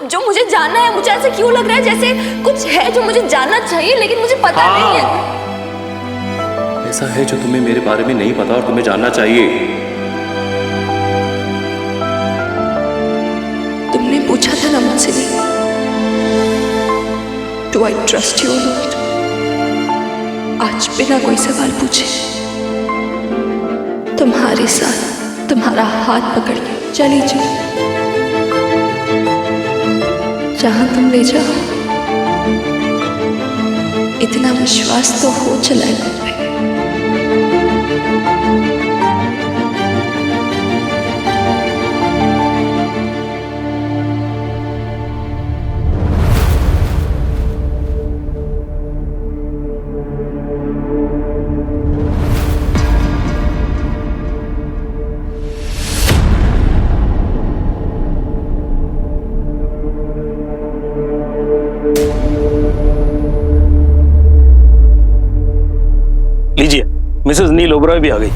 जो मुझे जानना है। मुझे ऐसे क्यों लग रहा है जैसे कुछ है जो मुझे जानना चाहिए लेकिन मुझे पता नहीं है। ऐसा है जो तुम्हें मेरे बारे में नहीं पता और तुम्हें जानना चाहिए। तुमने पूछा था ना मुझसे, डू आई ट्रस्ट यू? आज बिना कोई सवाल पूछे तुम्हारे साथ तुम्हारा हाथ पकड़ के चली जाओ, जहां तुम ले जाओ। इतना विश्वास तो हो चला है। लीजिए, मिसेस नील ओबरॉय भी आ गई।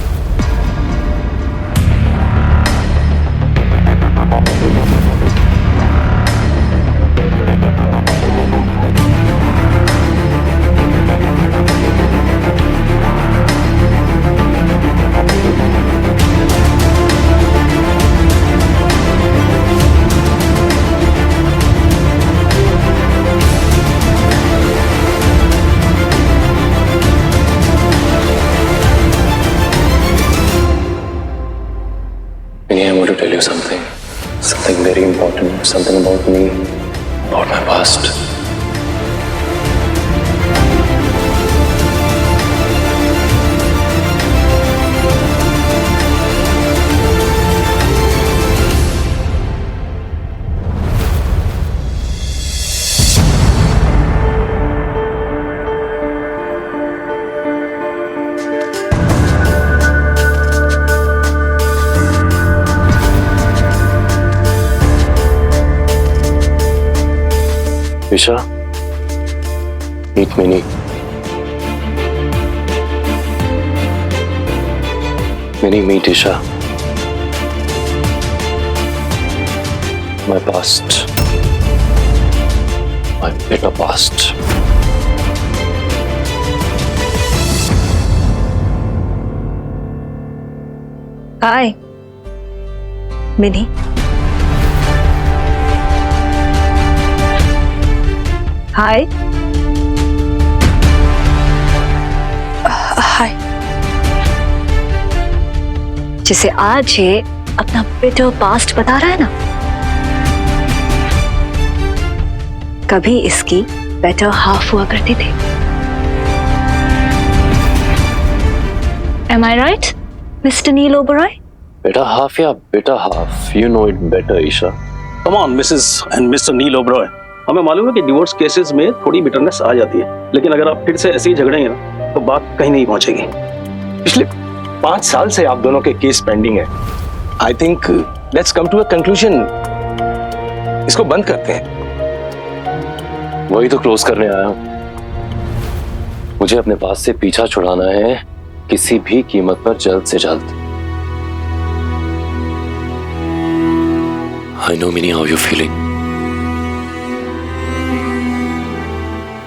I want to tell you something very important, something about me, about my past. Isha, meet Minnie. Minnie, meet Isha. My past. My bitter past. Hi, Minnie. हाय। हाय। जिसे आज ये अपना बिटर पास्ट बता रहा है ना, कभी इसकी बेटर हाफ हुआ करती थी। Am I right, Mr. Neil Oberoi? Better half या bitter half? You know it better, Isha. Come on missus and mister Neel Oberoi, हमें मालूम है कि डिवोर्स केसेस में थोड़ी बिटरनेस आ जाती है, लेकिन अगर आप फिर से ऐसे ही झगड़ेंगे ना तो बात कहीं नहीं पहुंचेगी। पिछले 5 साल से आप दोनों के केस पेंडिंग है। I think let's come to a conclusion. इसको बंद करते हैं। वही तो क्लोज करने आया हूं। मुझे अपने पास से पीछा छुड़ाना है किसी भी कीमत पर, जल्द से जल्द। I know Minnie how you're feeling.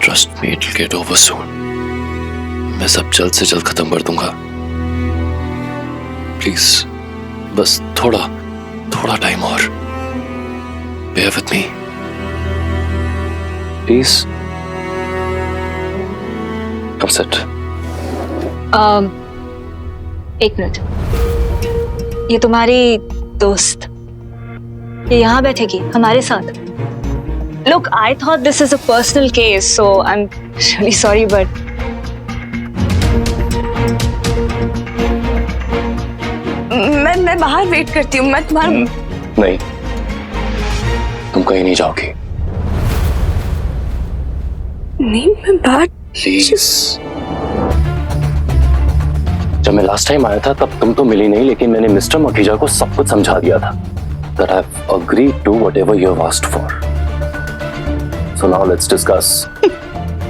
Trust me, it'll get over soon. मैं सब जल्द से जल्द खत्म कर दूंगा। प्लीज बस थोड़ा टाइम और। Bear with me. Please. Come sit. एक मिनट, ये तुम्हारी दोस्त ये यहाँ बैठेगी हमारे साथ? Look, I thought this is a personal case, so I'm really sorry, but मैं बाहर वेट करती हूँ। मैं तुम्हारा नहीं, तुम कहीं नहीं जाओगी। नहीं, मैं बाहर। प्लीज। जब मैं लास्ट टाइम आया था तब तुम तो मिली नहीं, लेकिन मैंने मिस्टर मखीजा को सब कुछ समझा दिया था। That I've agreed to whatever you have asked for. So now let's discuss.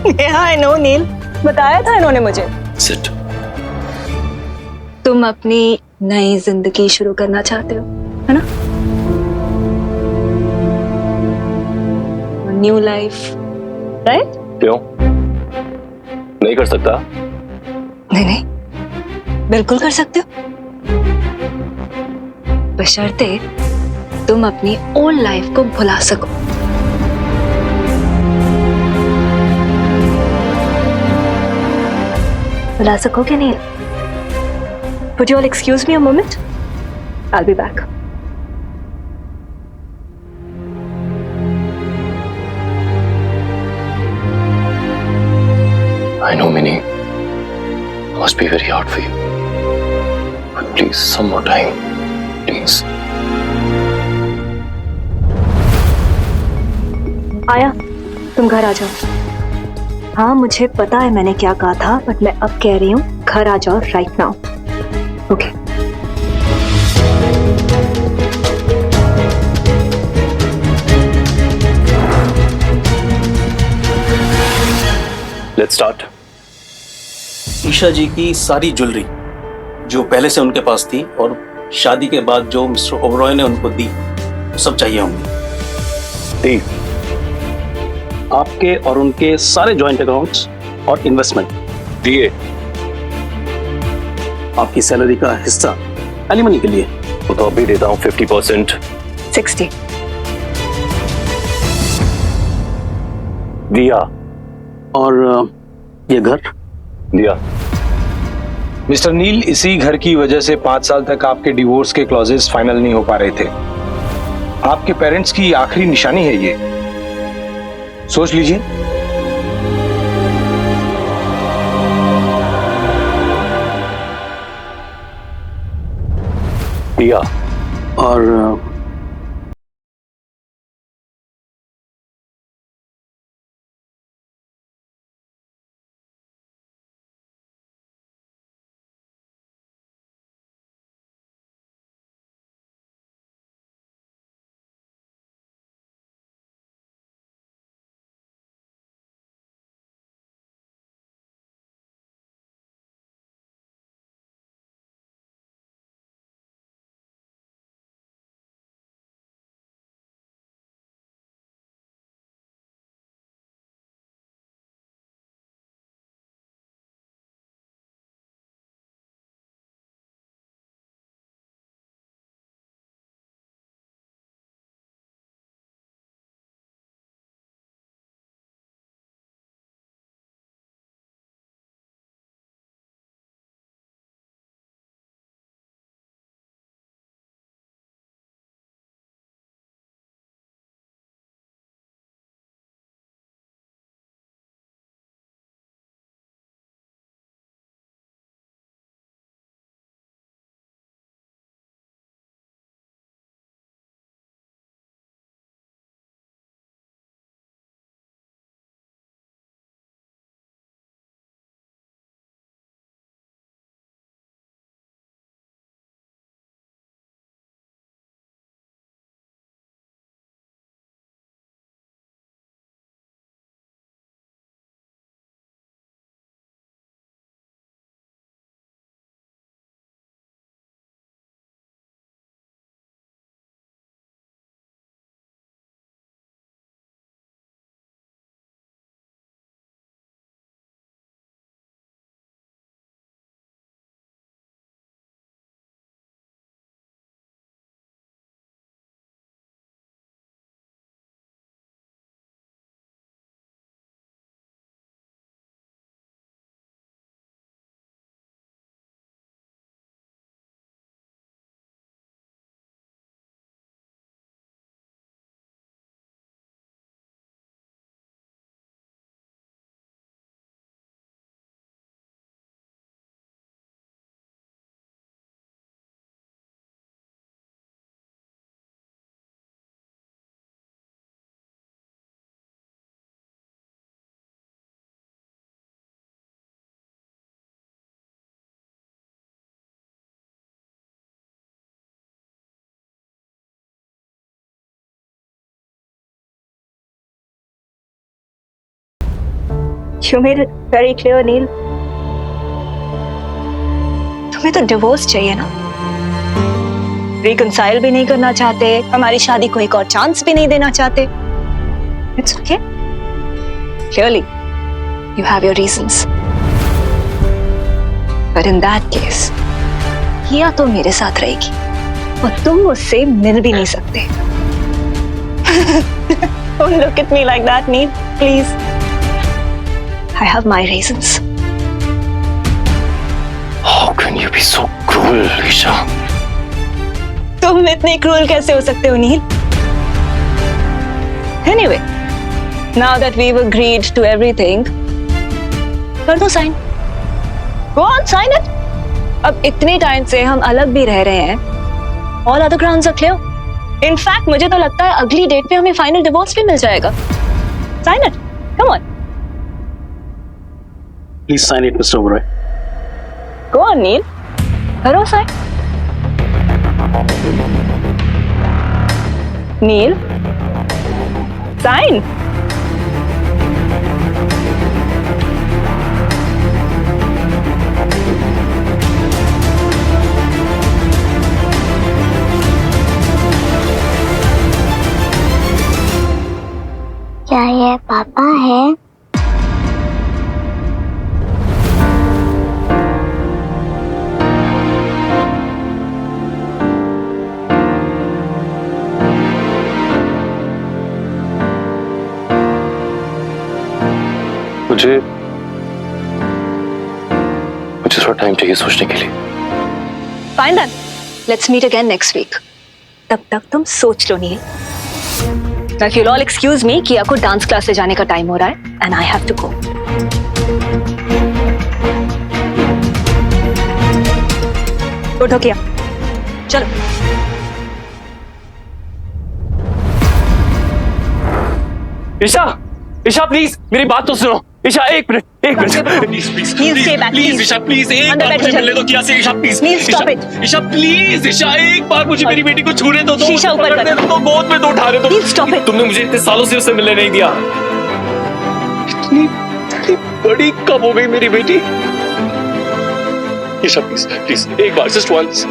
yeah, I know, नील, बताया था इन्होंने मुझे। Sit. तुम अपनी नई जिंदगी शुरू करना चाहते हो, है ना? New life, right? क्यों नहीं कर सकता? नहीं नहीं, बिल्कुल कर सकते हो, बशर्ते तुम अपनी ओल्ड लाइफ को भुला सको। भुला सकोगे नहीं? Would you all excuse me a moment? I'll be back. I know, Minnie. Must be very hard for you. But please, some more time. Please. आया, तुम घर आ जाओ। हाँ, मुझे पता है मैंने क्या कहा था, बट मैं अब कह रही हूँ घर आ जाओ right now. Okay. Let's start. Isha ji की सारी ज्वेलरी जो पहले से उनके पास थी और शादी के बाद जो मिस्टर ओबरॉय ने उनको दी, सब चाहिए होंगे। दी। आपके और उनके सारे जॉइंट अकाउंट्स और इन्वेस्टमेंट दिए। आपकी सैलरी का हिस्सा एलिमनी के लिए। वो तो अभी देता हूँ 50%। 60। दिया। और ये घर दिया। मिस्टर नील, इसी घर की वजह से 5 साल तक आपके डिवोर्स के क्लॉजेस फाइनल नहीं हो पा रहे थे। आपके पेरेंट्स की आखिरी निशानी है ये, सोच लीजिए। दिया। और You made it very clear, नील। तुम्हें तो डिवोर्स चाहिए ना? रिकंसाइल भी नहीं करना चाहते, हमारी शादी को एक और चांस भी नहीं देना चाहते। It's okay. Clearly, you have your reasons. But in that case, किया तो मेरे साथ रहेगी और तुम मुझसे मिल भी नहीं सकते. Don't look at me like that, Neil. Please. I have my reasons. How can you be so cruel, Isha? तुम इतने क्रूल कैसे हो सकते हो, नील? Anyway, now that we've agreed to everything, कर दो sign. Go on, sign it. अब इतने टाइम से हम अलग भी रह रहे हैं. All other grounds are clear. In fact, मुझे तो लगता है अगली डेट पे हमें फाइनल डिवोर्स भी मिल जाएगा. Sign it. Come on. Please sign it, Mr. Oberoi. Go on, Neil. करो साइन. Neil. Sign. क्या ये पापा है? मुझे थोड़ा टाइम चाहिए सोचने के लिए. Fine then. Let's meet again next week. तब तक तुम सोच लो, नील. Now you'll all excuse me, किया को डांस क्लास से जाने का टाइम हो रहा है, and I have to go. उठो किया, चलो. ईशा, ईशा प्लीज मेरी बात तो सुनो. ईशा एक minute please Neil, stay back, please. Isha please एक अंदर बार बैठो, मुझे चलो. मिलने दो. किया से Isha please. Neil, stop it. Isha please. Isha एक बार मुझे मेरी बेटी को छूने दो. शीशा ऊपर कर. तो गोद में तो उठा रहे. Neil, stop it. तुमने मुझे इतने सालों से उससे मिलने नहीं दिया. इतनी बड़ी कब हो गई मेरी बेटी. ईशा प्लीज प्लीज एक बार जस्ट वंस.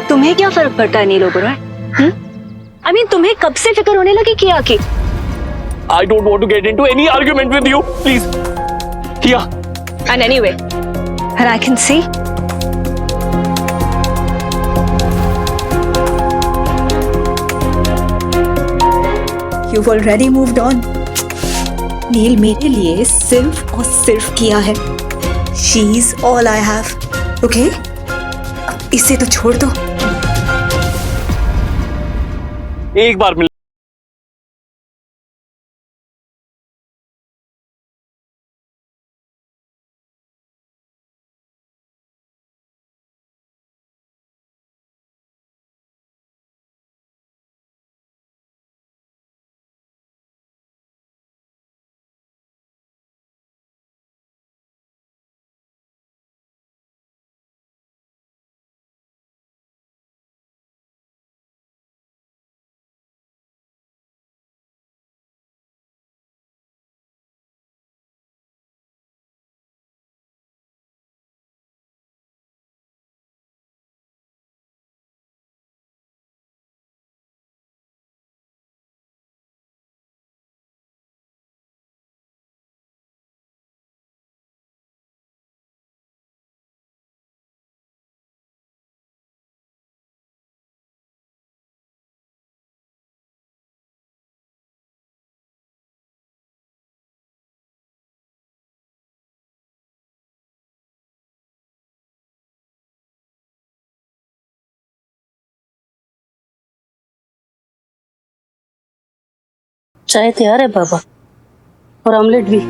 तुम्हें क्या फर्क पड़ता है नील ओबेरॉय? I mean, तुम्हें कब से फिक्र होने लगी किया की? I don't want to get into any argument with you. Please. Kia. And anyway, and I can see. You've already moved on. नील मेरे लिए सिर्फ और सिर्फ किया है. She is all I have. Okay? अब इसे तो छोड़ दो. एक बार मिल. चाय तैयार है बाबा, और ऑमलेट भी.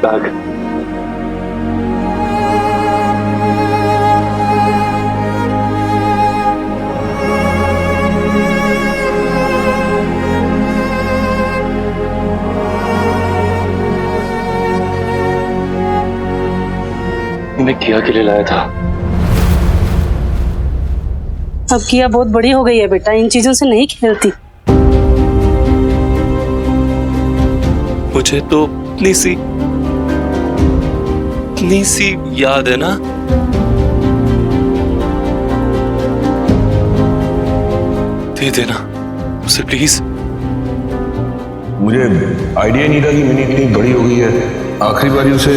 बैग. मैं किया के लिए लाया था. अब किया बहुत बड़ी हो गई है बेटा, इन चीजों से नहीं खेलती. मुझे तो अपनी सी इतनी सी याद है ना? दे देना उसे प्लीज। मुझे आइडिया नहीं था कि मिनी इतनी बड़ी हो गई है। आखिरी बार उसे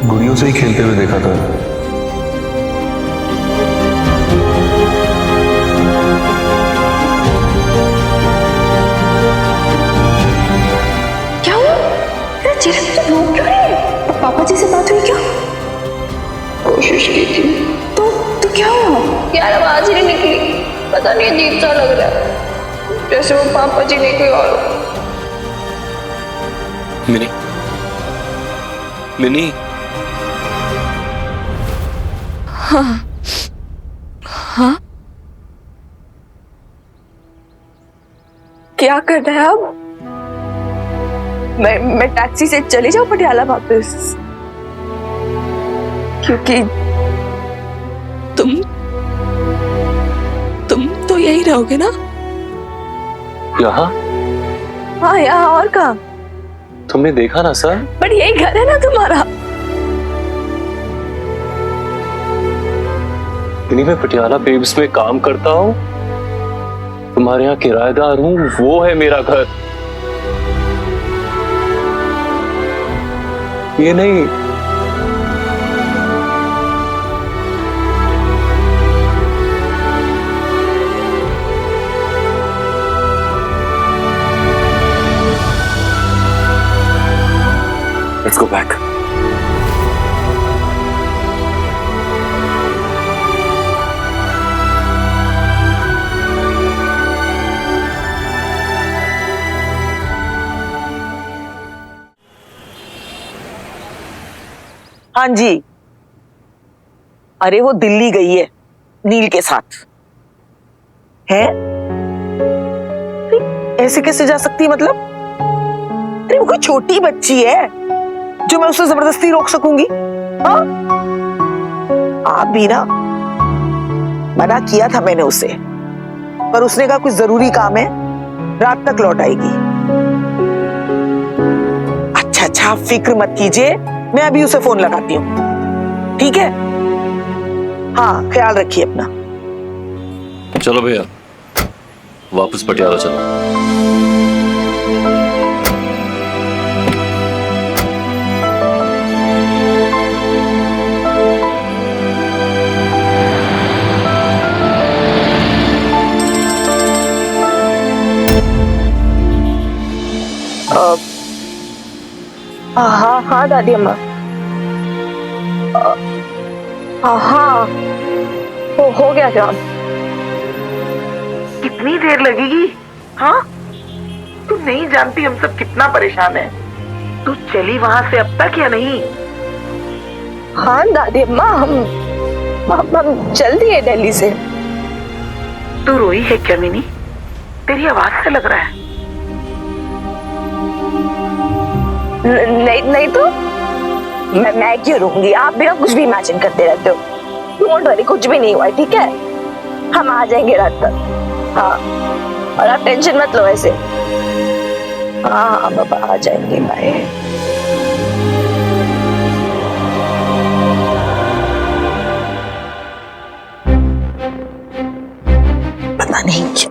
गुड़ियों से ही खेलते हुए देखा था। क्या हुआ? तेरा चेहरे पे तो रो क्यों है? पापा जी से बात हुई क्या? कोशिश की थी। तो क्या हुआ? यार आवाज ही नहीं निकली। पता नहीं अजीब सा लग रहा है, जैसे वो पापा जी नहीं कोई और हो। Mini, mini. हाँ हाँ, क्या कर रहा है अब? मैं टैक्सी से चली जाऊं पटियाला वापस, क्योंकि तुम तो यही रहोगे ना? यहाँ? हाँ यहाँ, और कहाँ? तुमने देखा ना सर, बट यही घर है ना तुम्हारा। मैं पटियाला बेब्स में काम करता हूँ, तुम्हारे यहाँ किराएदार हूँ, वो है मेरा घर, ये नहीं। Let's go back. हाँ जी, अरे वो दिल्ली गई है नील के साथ। है? ऐसे कैसे जा सकती है मतलब? अरे वो कोई छोटी बच्ची है जो मैं उसे जबरदस्ती रोक सकूंगी? हाँ? आप भी ना, मना किया था मैंने उसे, पर उसने कहा कुछ जरूरी काम है, रात तक लौट आएगी। अच्छा, फिक्र मत कीजिए, मैं अभी उसे फोन लगाती हूँ, ठीक है? हाँ, ख्याल रखिए अपना। चलो भैया, वापस पटियाला चलो। हाँ दादी अम्मा, हाँ हो गया काम। कितनी देर लगेगी? हाँ, तू नहीं जानती हम सब कितना परेशान है। तू चली वहां से अब तक या नहीं? हाँ दादी अम्मा, हम चल दिए दिल्ली से। तू रोई है क्या मिनी? तेरी आवाज से लग रहा है। नहीं तो मैं क्यों रहूंगी? आप भी ना कुछ भी इमेजिन करते रहते हो। डोंट वरी, कुछ भी नहीं हुआ है, ठीक है? हम आ जाएंगे रात तक। हाँ, और आप टेंशन मत लो ऐसे। हाँ बाबा, आ जाएंगे। बाय। पता नहीं क्यों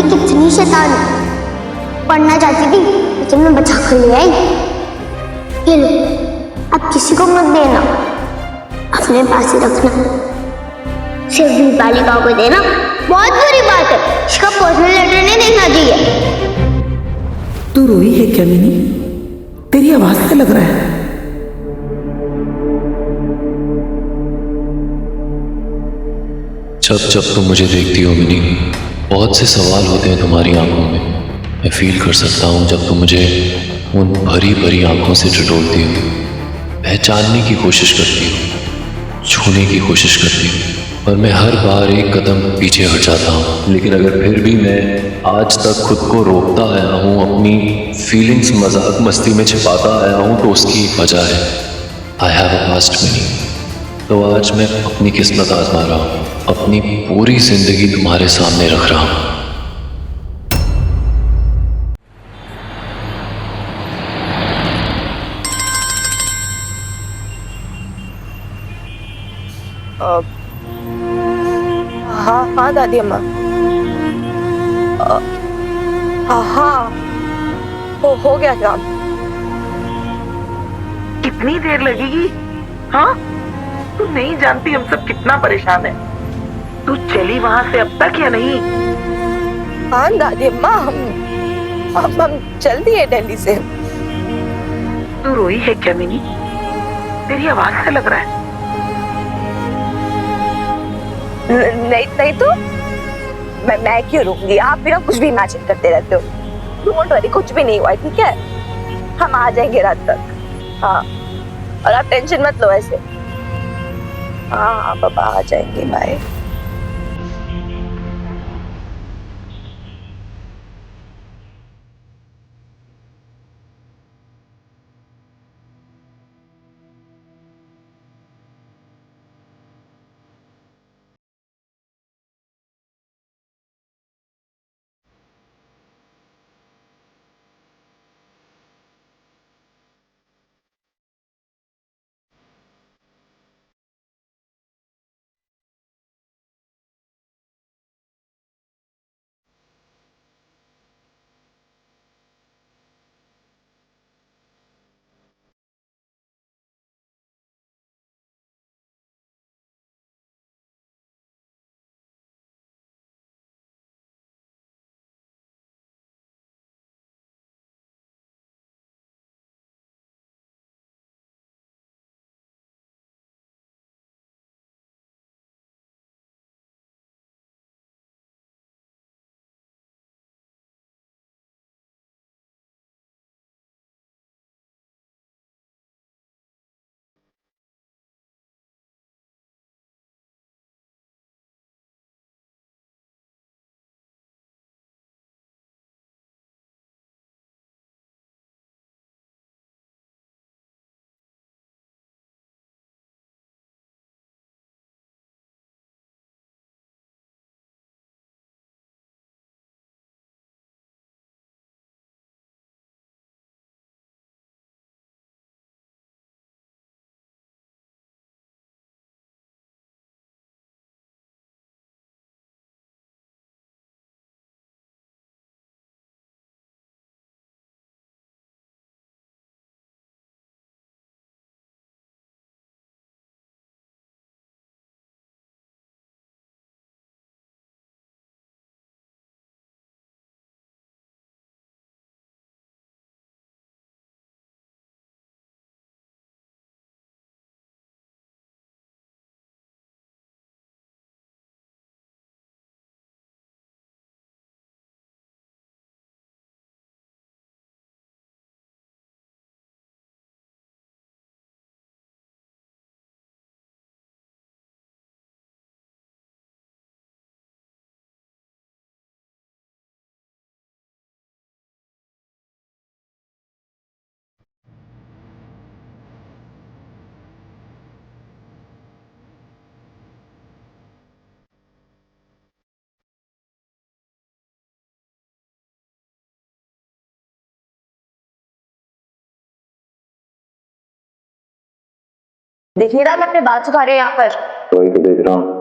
कितनी शैतान पढ़ना चाहती थी, लेकिन मैं बचा कर ले आई। ये लो, अब किसी को मत देना, अपने पास ही रखना। सिर्फ दीपालिका को देना। बहुत बुरी बात है, इसका पर्सनल लेटर नहीं देखना चाहिए। तू रोई है क्या मिनी? तेरी आवाज से लग रहा है। जब तुम मुझे देखती हो मिनी, बहुत से सवाल होते हैं तुम्हारी आंखों में। मैं फील कर सकता हूँ जब तुम मुझे उन भरी भरी आंखों से टटोलती हो, पहचानने की कोशिश करती हो, छूने की कोशिश करती हो, पर मैं हर बार एक कदम पीछे हट जाता हूँ। लेकिन अगर फिर भी मैं आज तक खुद को रोकता आया हूँ, अपनी फीलिंग्स मजाक मस्ती में छिपाता आया हूँ, तो उसकी एक वजह है। I have a past mini. तो आज मैं अपनी किस्मत आजमा रहा हूँ। अपनी पूरी जिंदगी तुम्हारे सामने रख रहा हूं। हाँ हाँ दादी अम्मा। हाँ हाँ, हो गया काम। कितनी देर लगेगी? हाँ, तू नहीं जानती हम सब कितना परेशान है। तू चली वहां से अब तक या नहीं? हाँ दादी अम्मा, हम चल दिए दिल्ली से। तू रोई है क्या मिनी? तेरी आवाज से लग रहा है। नहीं नहीं तो मैं क्यों रोऊंगी? आप भी ना कुछ भी इमेजिन करते रहते हो। डोंट वरी, कुछ भी नहीं हुआ है, ठीक है? हम आ जाएंगे रात तक। हाँ, और आप टेंशन मत लो ऐसे। हाँ पापा आ जाएंगे, बाय। देख नहीं रहा मैं अपने बाल सुखा रहे हैं यहाँ पर? वही तो देख रहा हूँ।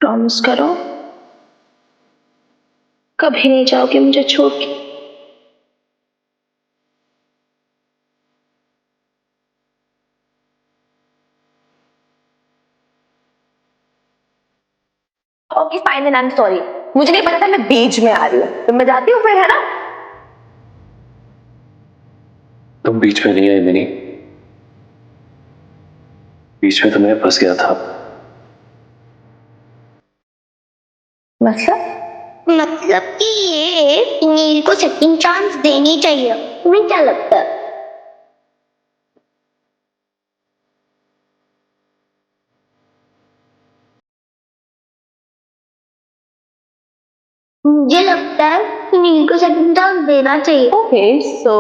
प्रॉमिस करो कभी नहीं जाओगे मुझे छोड़ के। Okay fine and I am sorry. मुझे नहीं पता था मैं बीच में आ रही हूँ, तो मैं जाती हूँ फिर, है ना? तुम बीच में नहीं आई मिनी, बीच में तो मैं फंस गया था। मतलब कि ये नील को सेकंड चांस देनी चाहिए। तुम्हें क्या लगता है? मुझे लगता है कि नील को सेकंड चांस देना चाहिए। ओके सो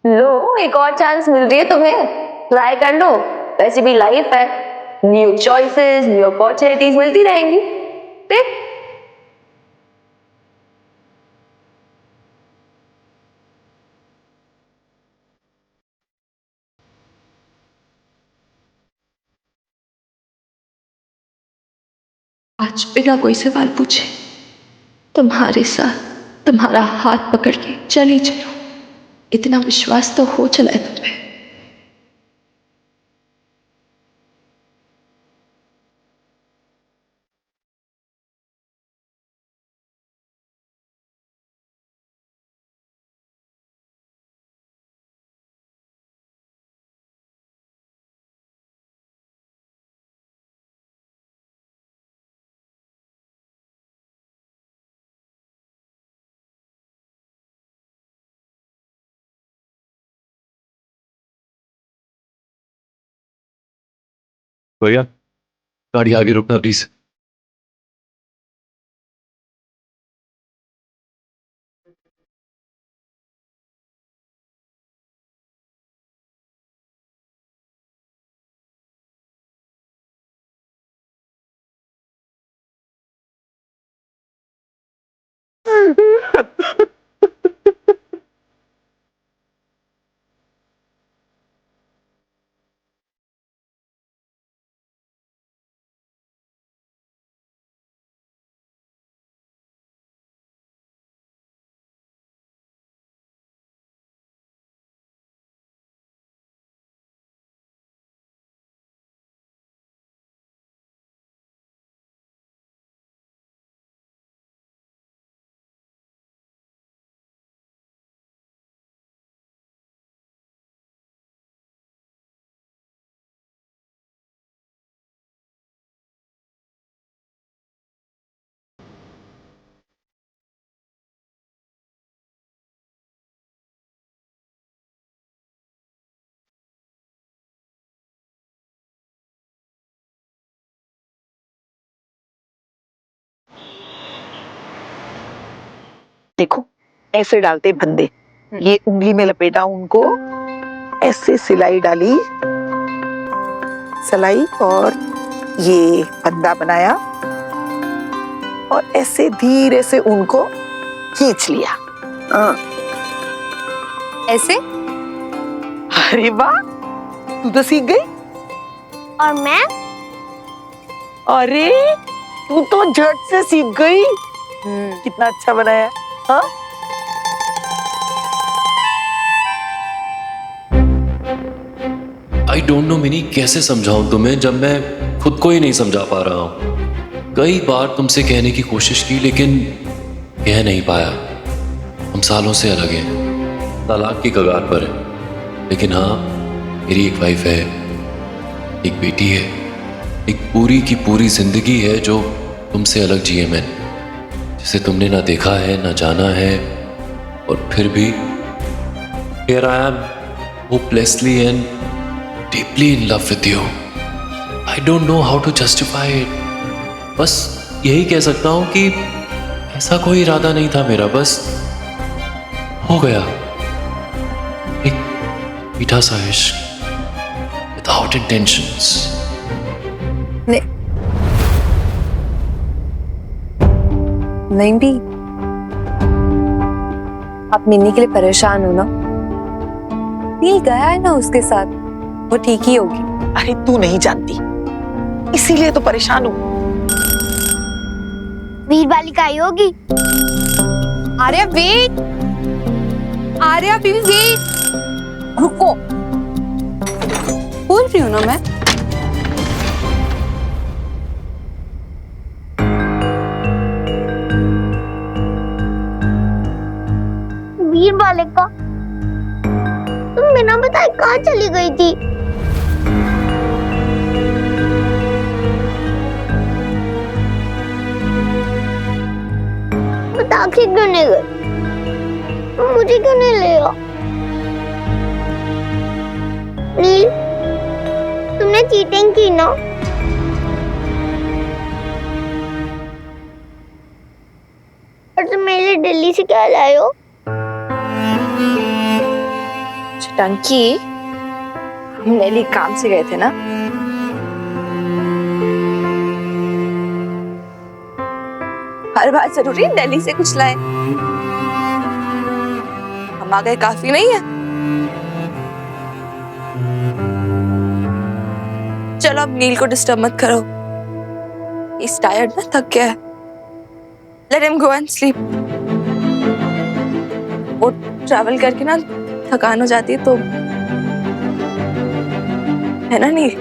लो, एक और चांस मिल रही है तुम्हें, ट्राई कर लो। वैसे भी लाइफ है, न्यू चॉइसेस, न्यू अपॉर्चुनिटीज मिलती रहेंगी। देख आज बिना कोई सवाल पूछे तुम्हारे साथ तुम्हारा हाथ पकड़ के चली चलो, इतना विश्वास तो हो चला है तुम पे। भैया गाड़ी आगे रुकना प्लीज। देखो ऐसे डालते फंदे, ये उंगली में लपेटा उनको, ऐसे सिलाई डाली, सिलाई और ये फंदा बनाया और ऐसे धीरे से उनको खींच लिया। ऐसे? अरे वाह, तू तो सीख गई। और मैं? अरे तू तो झट से सीख गई। कितना अच्छा बनाया। हाँ आई डोंट नो मिनी, कैसे समझाऊं तुम्हें जब मैं खुद को ही नहीं समझा पा रहा हूं। कई बार तुमसे कहने की कोशिश की लेकिन कह नहीं पाया। हम सालों से अलग हैं, तलाक की कगार पर है, लेकिन हाँ मेरी एक वाइफ है, एक बेटी है, एक पूरी की पूरी जिंदगी है जो तुमसे अलग जिए मैंने, जिसे तुमने ना देखा है ना जाना है, और फिर भी here I am hopelessly and deeply in love with you. I don't know how to justify it. बस यही कह सकता हूं कि ऐसा कोई इरादा नहीं था मेरा, बस हो गया एक मीठा सा इश्क without intentions. नहीं भी आप मिन्नी के लिए परेशान हो ना? नील गया है ना उसके साथ, वो ठीक ही होगी। अरे तू नहीं जानती, इसीलिए तो परेशान हूँ। वीर बालिका आई होगी। आर्या वेट, आर्या वेट, रुको, बोल रही हूँ ना मैं। वीर बालिका तुम बिना बताए कहाँ चली गई थी? बता के क्यों नहीं गई? मुझे क्यों नहीं लिया? नील, तुमने चीटिंग की ना? और तुम मेरे लिए दिल्ली से क्या लाए हो? टंकी, हम दिल्ली काम से गए थे ना, हर बार जरूरी दिल्ली से कुछ लाए। हम आ गए काफी नहीं है? चलो अब नील को डिस्टर्ब मत करो, इस टायर्ड ना, थक गया है। Let him go and sleep. वो ट्रैवल करके ना थकान हो जाती है, तो है ना नील?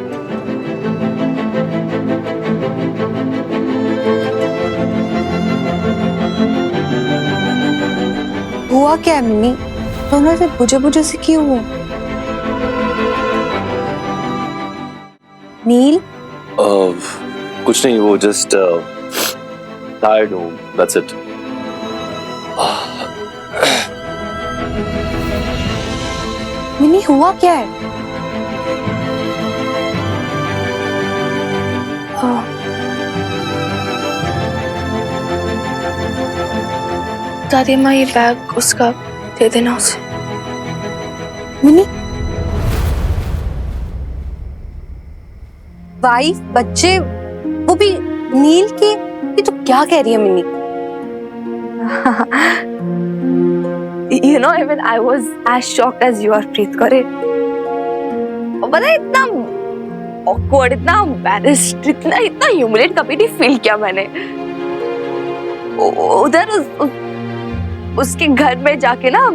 हुआ क्या है मिनी? दोनों से बुझे बुझे से क्यों हुआ? नील? कुछ नहीं, वो जस्ट टायर्ड हूँ, दैट्स इट। मिनी हुआ क्या है? दादी माँ, ये बैग उसका दे देना उसे। मिनी, वाइफ, बच्चे, वो भी नील के? ये तो क्या कह रही है mini? You know, even I was as shocked as you are, प्रीत करे। पता है, इतना awkward, इतना embarrassed, इतना humiliate कभी नहीं फील किया मैंने। उधर उसके घर में जाके ना,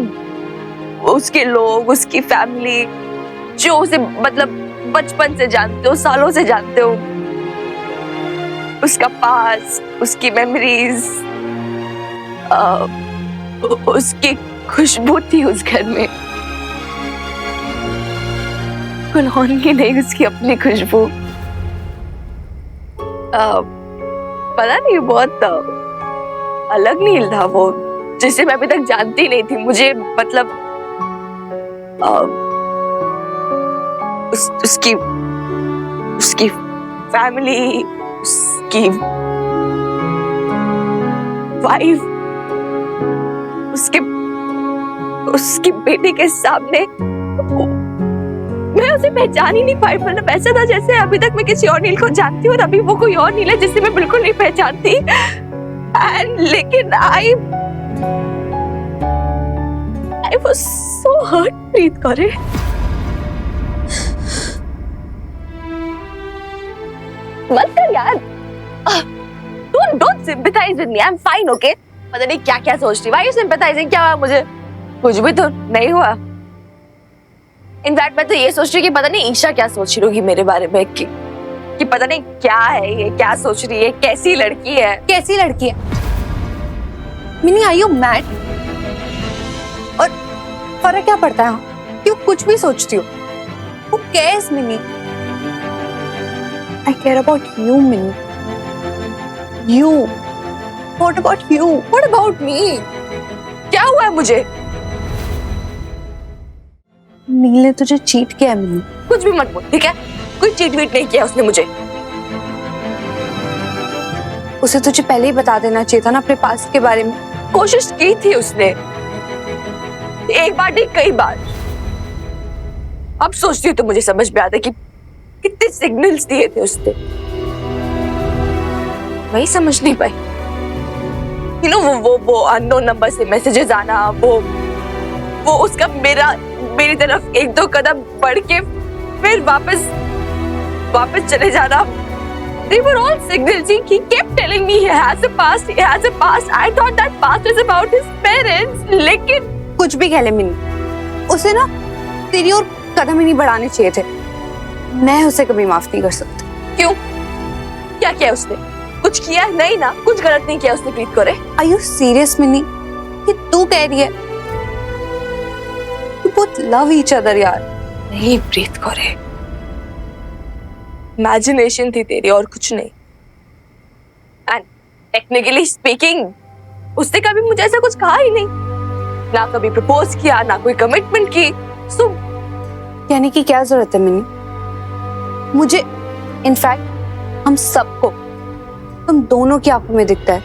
उसके लोग, उसकी फैमिली, जो उसे मतलब बचपन से जानते हो, सालों से जानते हो, उसका पास्ट, उसकी मेमोरीज, उसकी खुशबू थी उस घर में। कौन की नहीं, उसकी अपनी खुशबू। पता नहीं, बहुत अलग नील था वो, जिसे मैं अभी तक जानती नहीं थी। मुझे मतलब उसकी फैमिली, उसकी वाइफ, उसकी बेटी के सामने मैं उसे पहचान ही नहीं पाई। मतलब ऐसा था जैसे अभी तक मैं किसी और नील को जानती हूँ और अभी वो कोई और नील है जिसे मैं बिल्कुल नहीं पहचानती। लेकिन I was so hurt, प्रीत करे। मत कर यार, don't sympathize with me, I'm fine, okay? पता नहीं क्या क्या सोच रही, why you sympathizing? क्या हुआ मुझे? कुछ भी तो नहीं हुआ। इनफैक्ट मैं तो ये सोच रही कि पता नहीं ईशा क्या सोच रही होगी मेरे बारे में, कि पता नहीं क्या है ये, क्या सोच रही है, कैसी लड़की है। कैसी लड़की है? Mini, are you mad? और फर्क क्या पड़ता है? क्यों कुछ भी सोचती हो? Who cares, mini? I care about you, mini. You. What about you? What about me? क्या हुआ है मुझे? नील ने तुझे चीट किया है मिनी। कुछ भी मत बोल, ठीक है? कोई चीट वीट नहीं किया उसने मुझे। उसे तुझे पहले ही बता देना चाहिए था ना अपने पास्ट के बारे में। कोशिश की थी उसने, एक बार नहीं कई बार। अब सोचती हूँ तो मुझे समझ में आता है कि कितने सिग्नल्स दिए थे उसने, वही समझ नहीं पाई। You know, वो अननोन नंबर से मैसेजेस आना, वो उसका मेरी तरफ एक दो कदम बढ़ के फिर वापस चले जाना। They were all signals. He kept telling me he has a past, he has a past. I thought that past is about his parents. लेकिन कुछ भी कह ले मिनी, उसे ना तेरी और कदम ही नहीं बढ़ाने चाहिए थे। मैं उसे कभी माफ नहीं कर सकती। क्यों? क्या किया उसने? कुछ किया नहीं ना, कुछ गलत नहीं किया उसने प्रीत को रे। Are you serious mini? ये तू कह रही है? You both love each other यार। नहीं प्रीत को रे, इमेजिनेशन थी तेरी और कुछ नहीं। एंड टेक्निकली स्पीकिंग, उसने कभी मुझे ऐसा कुछ कहा ही नहीं, ना कभी प्रपोज किया, ना कोई कमिटमेंट की। सो कहने की क्या जरूरत है मिनी? मुझे, इनफैक्ट हम सबको, तुम दोनों की आंखों में दिखता है,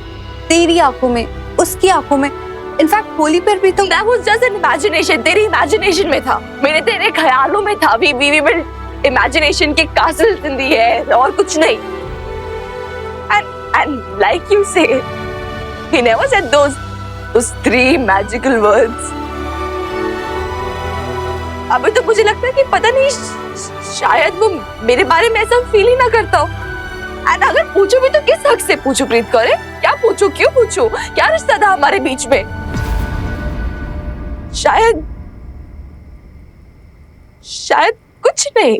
तेरी आंखों में उसकी आंखों में, इनफैक्ट होली पर भी तो That was just an imagination. तेरी इमेजिनेशन में था, मेरे तेरे ख्यालों में था. We built imagination के castles in the air और कुछ नहीं. And like you say, he never said those three magical words. अभी तो मुझे लगता है कि पता नहीं शायद वो मेरे बारे में ऐसा फील ही ना करता हो. एंड अगर पूछो भी तो किस हक से पूछो प्रीत करे? क्या पूछो, क्यों पूछो? क्या रिश्ता था हमारे बीच में? शायद कुछ नहीं,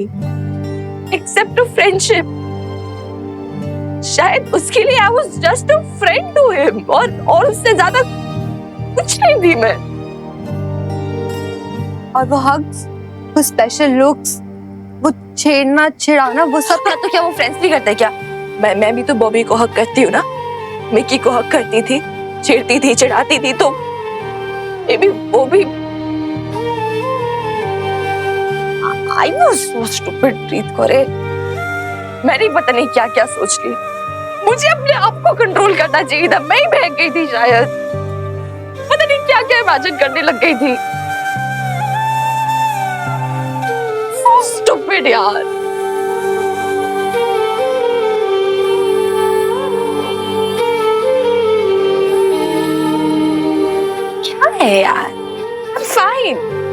एक्सेप्ट अ फ्रेंडशिप. शायद उसके लिए I was just a friend to him, और उससे ज्यादा कुछ नहीं थी मैं. और वो हग्स, वो स्पेशल लुक्स, वो छेड़ना छिड़ाना, वो सब तो क्या वो फ्रेंड्स नहीं करते क्या? मैं भी तो बॉबी को हक करती हूँ ना, मिकी को हक करती थी, छेड़ती थी, चिढ़ाती थी, तो ये भी वो भी. I was so stupid, प्रीत करे. मैंने पता नहीं क्या क्या सोच ली. मुझे अपने आप को कंट्रोल करना चाहिए था. मैं ही बहक गई थी शायद. पता नहीं क्या क्या इमेजिन करने लग गई थी. So stupid यार. क्या है यार? I'm fine.